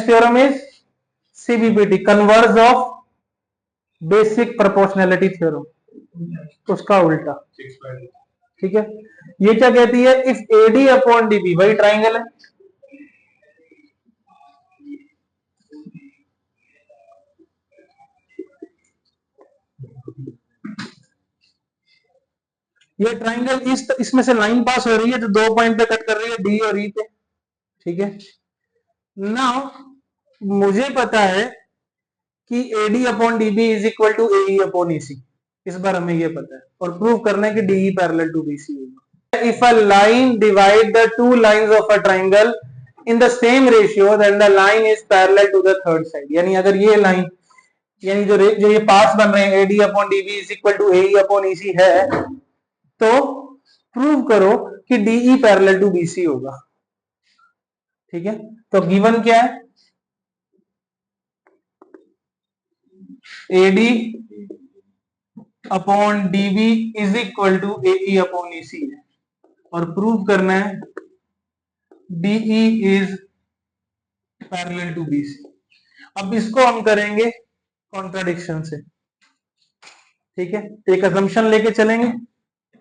Next theorem is CBPT, converse of basic proportionality theorem, उसका उल्टा। ठीक है, ये क्या कहती है, इफ एडी अपॉन डीबी, वही ट्राइंगल है, ये ट्राइंगल इसमें से लाइन पास हो रही है जो 2 पॉइंट पे कट कर रही है, डी और ई पे। ठीक है, नाउ मुझे पता है कि AD upon DB is equal to AE upon EC, इस बार हमें ये पता है, और प्रूव करना है कि डीई पैरेलल टू बीसी होगा। If a line divide the two lines of a triangle in the same ratio then the line is parallel to the third side, यानी अगर ये लाइन, यानी जो ये पार्ट्स बन रहे हैं AD upon DB is equal to AE upon EC है, तो प्रूव करो कि डीई पैरेलल टू बीसी होगा। ठीक है, तो गिवन क्या है, AD upon DB is equal to AE upon EC है, और प्रूव करना है DE is parallel to BC. अब इसको हम करेंगे कॉन्ट्राडिक्शन से। ठीक है, एक असम्पशन लेके चलेंगे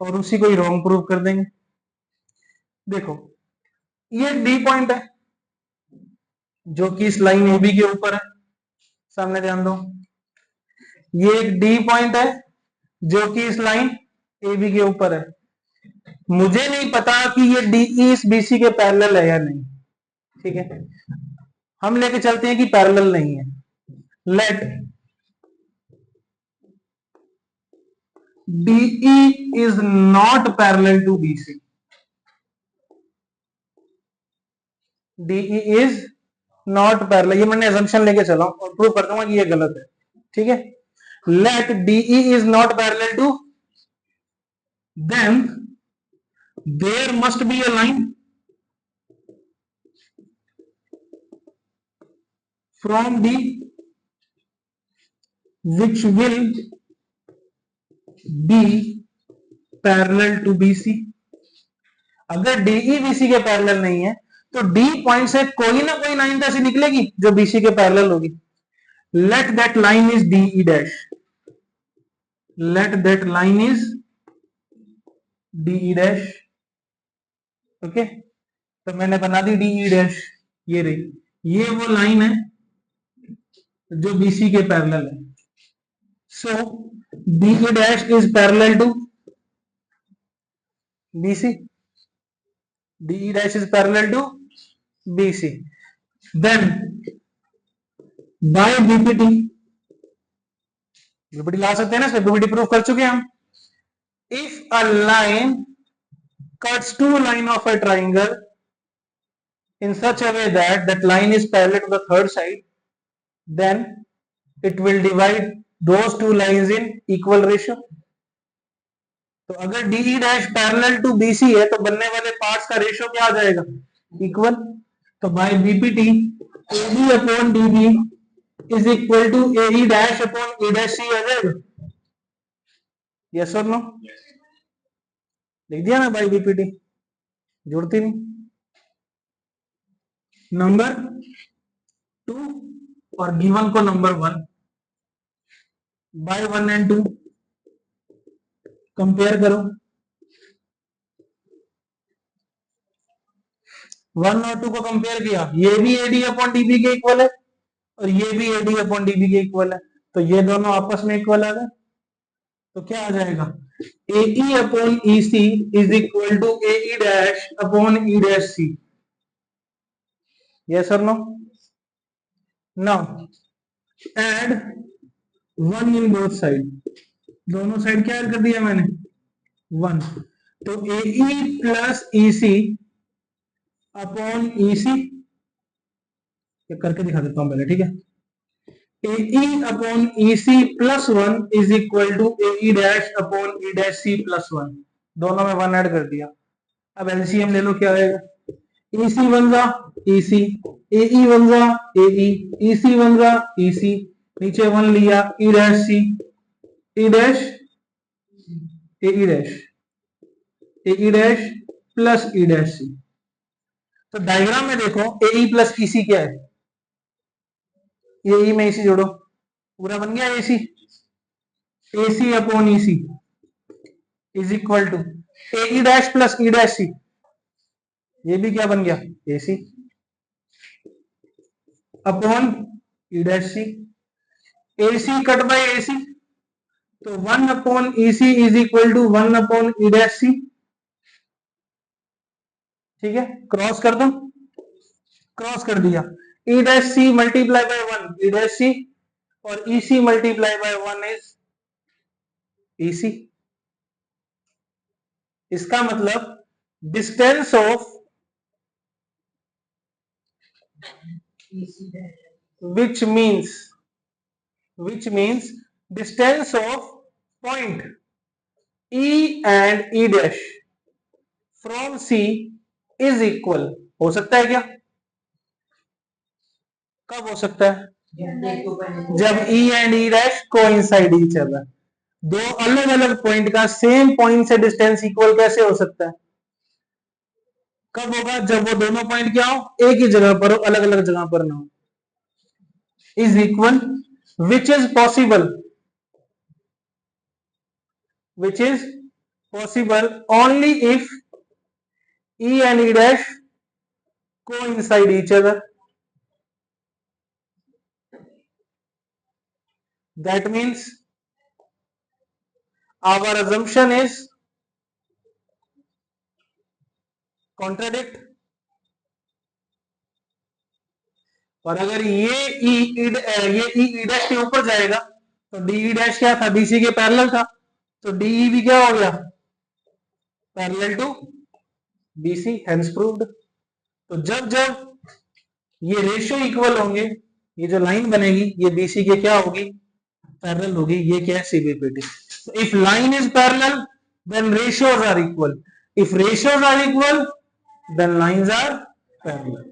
और उसी को ही रॉन्ग प्रूव कर देंगे। देखो, ये डी पॉइंट है जो कि इस लाइन एबी के ऊपर है, सामने ध्यान दो, ये एक डी पॉइंट है जो कि इस लाइन एबी के ऊपर है। मुझे नहीं पता कि ये डीई इस बीसी के पैरेलल है या नहीं। ठीक है, हम लेके चलते हैं कि पैरेलल नहीं है। Let DE is not parallel to BC, DE is not parallel, ये मैंने assumption लेके चला और प्रूव कर दूंगा कि ये गलत है। ठीक है, let DE is not parallel to, then there must be a line from D which will be parallel to BC। अगर DE BC के पैरेलल नहीं है तो D पॉइंट से कोई ना कोई लाइन तो ऐसी निकलेगी जो BC के पैरेलल होगी। Let that line is DE dash, let that line is DE dash. Okay, तो मैंने बना दी DE डैश, ये रही, ये वो लाइन है जो BC के पैरेलल है। So DE dash is parallel to BC, DE dash is parallel to BC, then by BPT, BPT ला सकते हैं ना, इसमें BPT प्रूफ कर चुके हैं हम। If a line cuts two line of a triangle in such a way that that line is parallel to the third side, then it will divide those two lines in equal ratio। तो अगर DE dash parallel to BC है तो बनने वाले parts का ratio क्या आ जाएगा, इक्वल। तो by BPT AD upon DB is equal to AE dash upon E dash C आ जाएगा। यस और नो, लिख दिया ना बाय बीपीटी, जुड़ती नहीं। नंबर 2 और गिवन को नंबर 1 बाय 1 एंड 2 कंपेयर करो। 1 और 2 को कंपेयर किया, ये भी AD अपॉन DB के इक्वल है और ये भी AD अपॉन DB के इक्वल है, तो ये दोनों आपस में इक्वल आ गए। तो क्या आ जाएगा, AE upon EC is equal to AE dash upon E dash C। Yes और no, now add 1 in both side, दोनों साइड क्या ऐड कर दिया मैंने, 1। तो AE plus EC upon EC, करके दिखा देता हूं पहले। ठीक है, AE upon EC plus 1 is equal to AE dash upon E dash C plus 1, दोनों में 1 ऐड कर दिया। अब एलसीएम ले लो, क्या आएगा, EC वन जा EC, AE वन जा AE, EC वन जा EC, नीचे 1 लिया E dash C, E dash AE dash, AE dash plus E dash C। तो डायग्राम में देखो AE प्लस EC क्या है, ये ई में एसी जोड़ो, पूरा बन गया AC. AC upon EC is equal to AE dash plus E dash C, ये भी क्या बन गया AC upon E dash C. AC cut by AC, तो 1 upon EC is equal to 1 upon E dash C. ठीक है, cross कर दो, क्रॉस कर दिया। E dash C multiply by 1 E dash C, और EC multiply by 1 is EC। इसका मतलब distance of which means distance of point E and E dash from C is equal। हो सकता है क्या? कब हो सकता है? जब E and E dash coincide each other। दो अलग अलग पॉइंट का सेम पॉइंट से डिस्टेंस इक्वल कैसे हो सकता है? कब होगा? जब वो दोनों पॉइंट क्या हो, एक ही जगह पर हो, अलग अलग जगह पर ना हो। Is equal which is possible only if E and E dash coincide each other। That means our assumption is contradict। और अगर ये E डैश के ऊपर जाएगा तो DE डैश क्या था? BC के पैरेलल था, तो DE भी क्या हो गया? Parallel to BC, hence proved. तो जब जब ये रेशियो इक्वल होंगे, ये जो लाइन बनेगी ये BC के क्या होगी? पैरेलल होगी। ये क्या है? CBPT। If line is parallel then ratios are equal, if ratios are equal then lines are parallel.